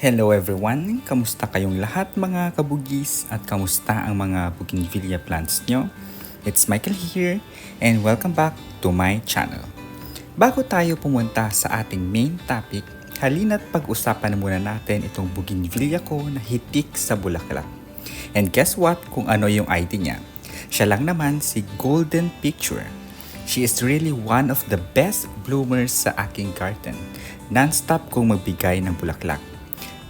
Hello everyone! Kamusta kayong lahat mga kabugis at kamusta ang mga bougainvillea plants nyo? It's Michael here and welcome back to my channel. Bago tayo pumunta sa ating main topic, halina't pag-usapan muna natin itong bougainvillea ko na hitik sa bulaklak. And guess what kung ano yung ID niya? Siya lang naman si Golden Picture. She is really one of the best bloomers sa aking garden. Non-stop kong magbigay ng bulaklak.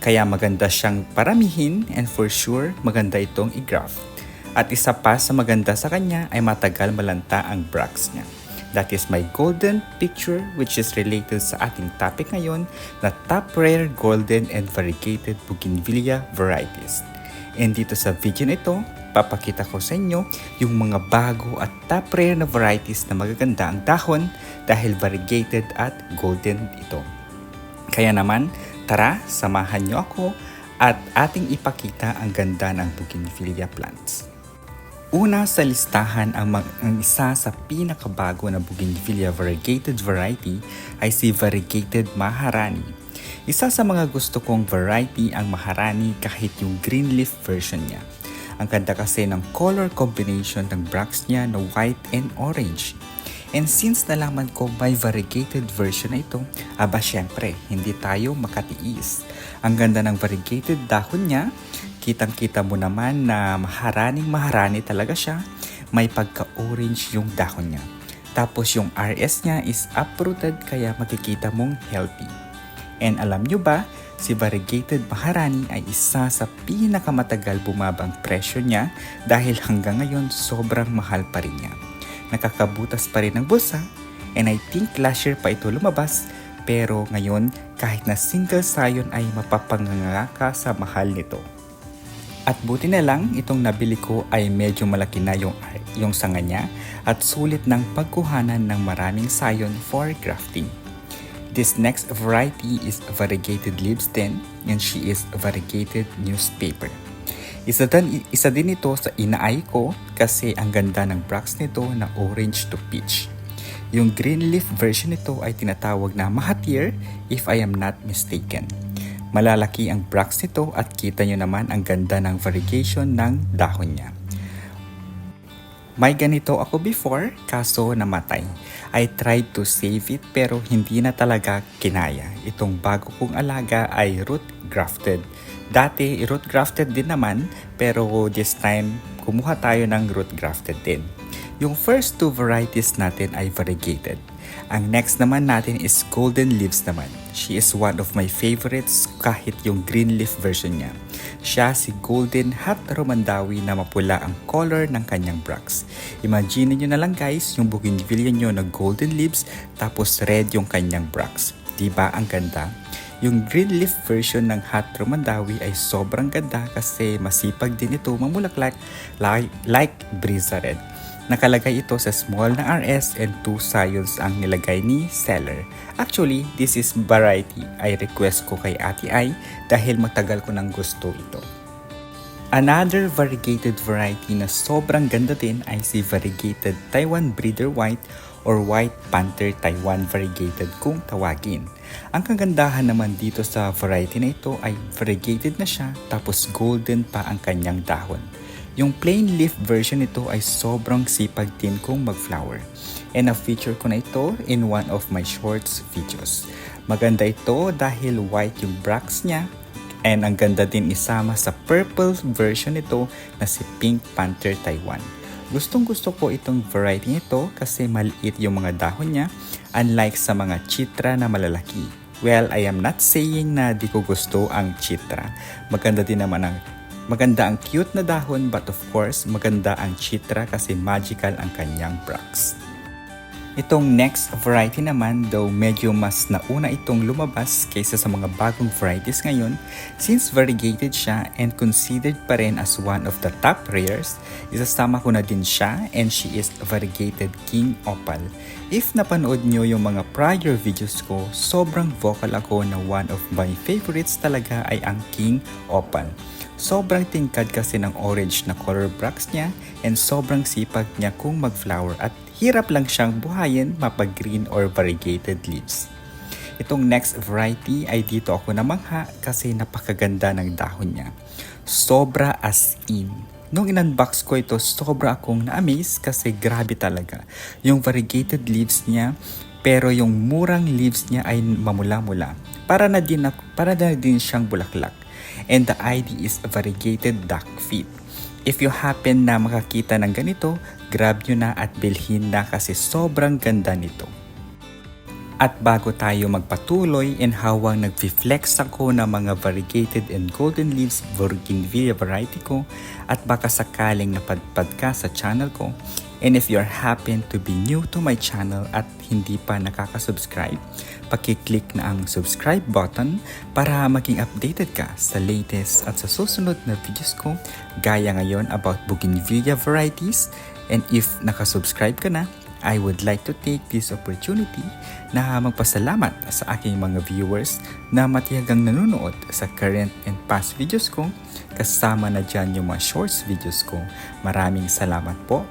Kaya maganda siyang paramihin and for sure maganda itong i-graft. At isa pa sa maganda sa kanya ay matagal malanta ang bracts niya. That is my Golden Picture which is related sa ating topic ngayon na top rare golden and variegated bougainvillea varieties. And dito sa video na ito, papakita ko sa inyo yung mga bago at top rare na varieties na magaganda ang dahon dahil variegated at golden ito. Kaya naman, tara, samahan niyo ako at ating ipakita ang ganda ng bougainvillea plants. Una sa listahan ang isa sa pinakabago na bougainvillea variegated variety ay si variegated Maharani. Isa sa mga gusto kong variety ang Maharani kahit yung green leaf version niya. Ang ganda kasi ng color combination ng bracts niya na white and orange. And since nalaman ko may variegated version na ito, syempre, hindi tayo makatiis. Ang ganda ng variegated dahon niya, kitang-kita mo naman na maharani talaga siya, may pagka-orange yung dahon niya. Tapos yung RS niya is uprooted kaya makikita mong healthy. And alam nyo ba, si variegated Maharani ay isa sa pinakamatagal bumabang presyo niya dahil hanggang ngayon sobrang mahal pa rin niya. Nakakabutas pa rin ng bulsa and I think last year pa ito lumabas pero ngayon kahit na single sayon ay mapapanganga ka sa mahal nito. At buti na lang itong nabili ko ay medyo malaki na yung sanga niya at sulit ng pagkuhanan ng maraming sayon for grafting. This next variety is variegated leaves din and she is variegated newspaper. Isa din ito sa inaay ko kasi ang ganda ng bracts nito na orange to peach. Yung green leaf version nito ay tinatawag na Mahatir if I am not mistaken. Malalaki ang bracts nito at kita nyo naman ang ganda ng variegation ng dahon niya. May ganito ako before kaso namatay. I tried to save it pero hindi na talaga kinaya. Itong bago kong alaga ay root grafted. Dati root grafted din naman pero this time kumuha tayo ng root grafted din. Yung first two varieties natin ay variegated. Ang next naman natin is golden leaves naman. She is one of my favorites kahit yung green leaf version niya. Siya si Golden Hot Romandawi na mapula ang color ng kanyang bracts. Imagine nyo na lang guys yung bougainvillea nyo na golden leaves tapos red yung kanyang bracts. Diba ang ganda? Yung green leaf version ng Hot Romandawi ay sobrang ganda kasi masipag din ito mamulaklak like Brisa Red. Nakalagay ito sa small na RS and 2 sayons ang nilagay ni seller. Actually, this is variety I request ko kay Ate Ai dahil matagal ko nang gusto ito. Another variegated variety na sobrang ganda din ay si variegated Taiwan Breeder White or White Panther Taiwan variegated kung tawagin. Ang kagandahan naman dito sa variety na ito ay variegated na siya tapos golden pa ang kanyang dahon. Yung plain leaf version nito ay sobrang sipag din kung mag-flower. And na-feature ko na ito in one of my shorts videos. Maganda ito dahil white yung bracts niya. And ang ganda din isama sa purple version nito na si Pink Panther Taiwan. Gustong gusto ko itong variety nito kasi maliit yung mga dahon niya unlike sa mga chitra na malalaki. Well, I am not saying na di ko gusto ang chitra. Maganda ang cute na dahon but of course maganda ang chitra kasi magical ang kanyang bracts. Itong next variety naman though medyo mas nauna itong lumabas kaysa sa mga bagong varieties ngayon since variegated siya and considered pa rin as one of the top rares, isasama ko na din siya and she is variegated King Opal. If napanood nyo yung mga prior videos ko, sobrang vocal ako na one of my favorites talaga ay ang King Opal. Sobrang tingkad kasi ng orange na color bracts niya and sobrang sipag niya kung mag-flower at hirap lang siyang buhayin mapag green or variegated leaves. Itong next variety ay dito ako namangha kasi napakaganda ng dahon niya. Sobra as in. Nung in-unbox ko ito, sobra akong na-amaze kasi grabe talaga. Yung variegated leaves niya, pero yung murang leaves niya ay mamula-mula. Para na din siyang bulaklak. And the ID is variegated duck feet. If you happen na makakita ng ganito, grab nyo na at bilhin na kasi sobrang ganda nito. At bago tayo magpatuloy and hawang nag-flex ako ng mga variegated and golden leaves bougainvillea variety ko at baka sakaling napadpad ka sa channel ko, and if you happen to be new to my channel at hindi pa nakaka-subscribe, paki-click na ang subscribe button para maging updated ka sa latest at sa susunod na videos ko gaya ngayon about bougainvillea varieties. And if nakasubscribe ka na, I would like to take this opportunity na magpasalamat sa aking mga viewers na matiyagang nanonood sa current and past videos ko, kasama na dyan yung mga shorts videos ko. Maraming salamat po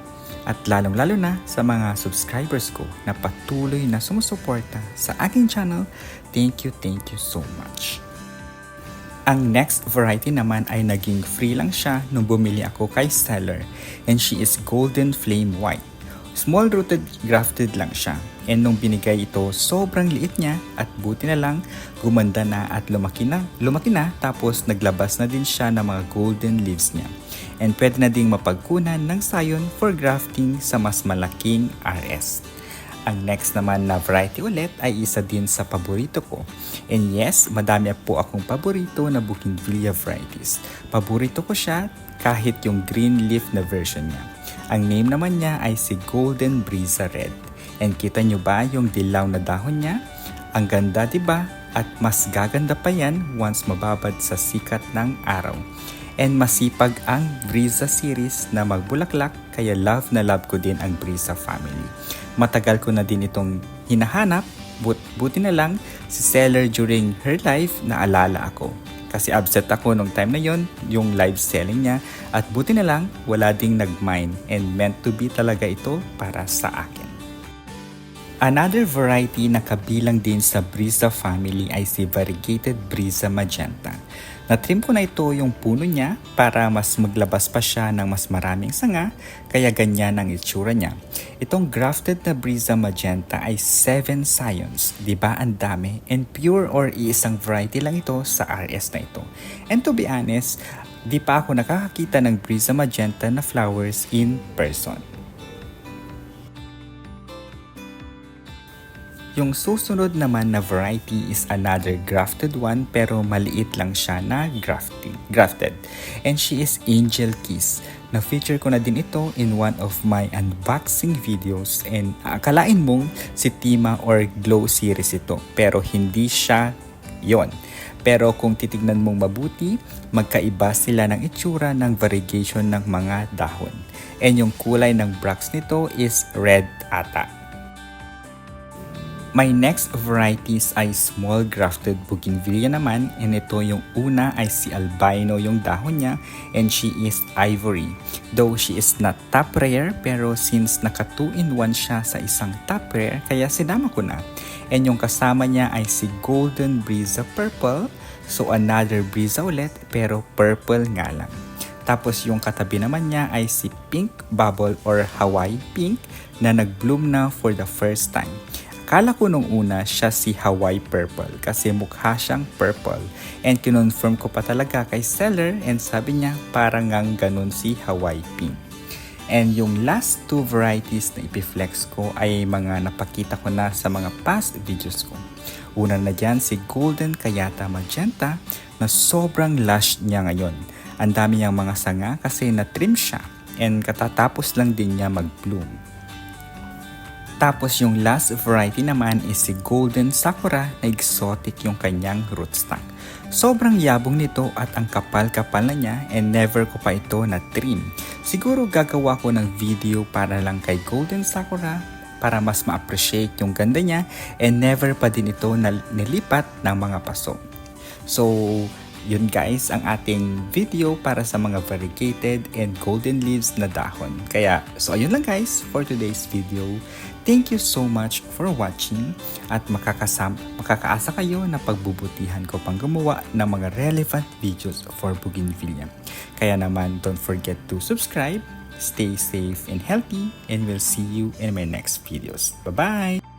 at lalong-lalo na sa mga subscribers ko na patuloy na sumusuporta sa aking channel. Thank you so much. Ang next variety naman ay naging free lang siya nung bumili ako kay seller, and she is Golden Flame White. Small-rooted grafted lang siya, and nung binigay ito, sobrang liit niya at buti na lang gumanda na at lumaki na tapos naglabas na din siya ng mga golden leaves niya. And pwede na ding mapagkunan ng sayon for grafting sa mas malaking RS. Ang next naman na variety ulit ay isa din sa paborito ko. And yes, madami po akong paborito na bougainvillea varieties. Paborito ko siya kahit yung green leaf na version niya. Ang name naman niya ay si Golden Brisa Red. And kita nyo ba yung dilaw na dahon niya? Ang ganda, diba? At mas gaganda pa yan once mababad sa sikat ng araw. And masipag ang Brisa series na magbulaklak, kaya love na love ko din ang Brisa family. Matagal ko na din itong hinahanap, buti na lang si seller during her life na alala ako. Kasi absent ako nung time na yon, yung live selling niya, at buti na lang wala ding nag-mine and meant to be talaga ito para sa akin. Another variety na kabilang din sa Brisa family ay si variegated Brisa Magenta. Natrim ko na ito yung puno niya para mas maglabas pa siya ng mas maraming sanga, kaya ganyan ang itsura niya. Itong grafted na Brisa Magenta ay 7 scions, diba ang dami? And pure or iisang variety lang ito sa RS na ito. And to be honest, di pa ako nakakakita ng Brisa Magenta na flowers in person. Yung susunod naman na variety is another grafted one pero maliit lang siya na grafted. And she is Angel Kiss. Na-feature ko na din ito in one of my unboxing videos, and akalain mong si Tima or Glow series ito pero hindi siya yon. Pero kung titignan mong mabuti, magkaiba sila ng itsura ng variegation ng mga dahon. And yung kulay ng bracts nito is red ata. My next varieties ay small grafted bougainvillea naman, and ito yung una ay si albino yung dahon niya, and she is ivory. Though she is not top rare, pero since naka 2-in-1 siya sa isang top rare, kaya sinama ko na. And yung kasama niya ay si Golden Brisa Purple, so another Brisa ulit pero purple nga lang. Tapos yung katabi naman niya ay si Pink Bubble or Hawaii Pink na nag-bloom na for the first time. Akala ko nung una siya si Hawaii Purple kasi mukha siyang purple, and kinonfirm ko pa talaga kay seller, and sabi niya parang ngang ganun si Hawaii Pink. And yung last two varieties na ipiflex ko ay mga napakita ko na sa mga past videos ko. Una na dyan si Golden Kayata Magenta na sobrang lush niya ngayon. Ang dami niyang mga sanga kasi na-trim siya, and katatapos lang din niya mag-bloom. Tapos yung last variety naman is si Golden Sakura na exotic yung kanyang rootstock. Sobrang yabong nito at ang kapal-kapal na niya, and never ko pa ito na trim. Siguro gagawa ko ng video para lang kay Golden Sakura para mas ma-appreciate yung ganda niya, and never pa din ito nilipat ng mga paso. So, yun guys ang ating video para sa mga variegated and golden leaves na dahon. Kaya, so ayun lang guys for today's video. Thank you so much for watching at makakaasa kayo na pagbubutihan ko pang gumawa ng mga relevant videos for bougainvillea. Kaya naman, don't forget to subscribe, stay safe and healthy, and we'll see you in my next videos. Bye-bye!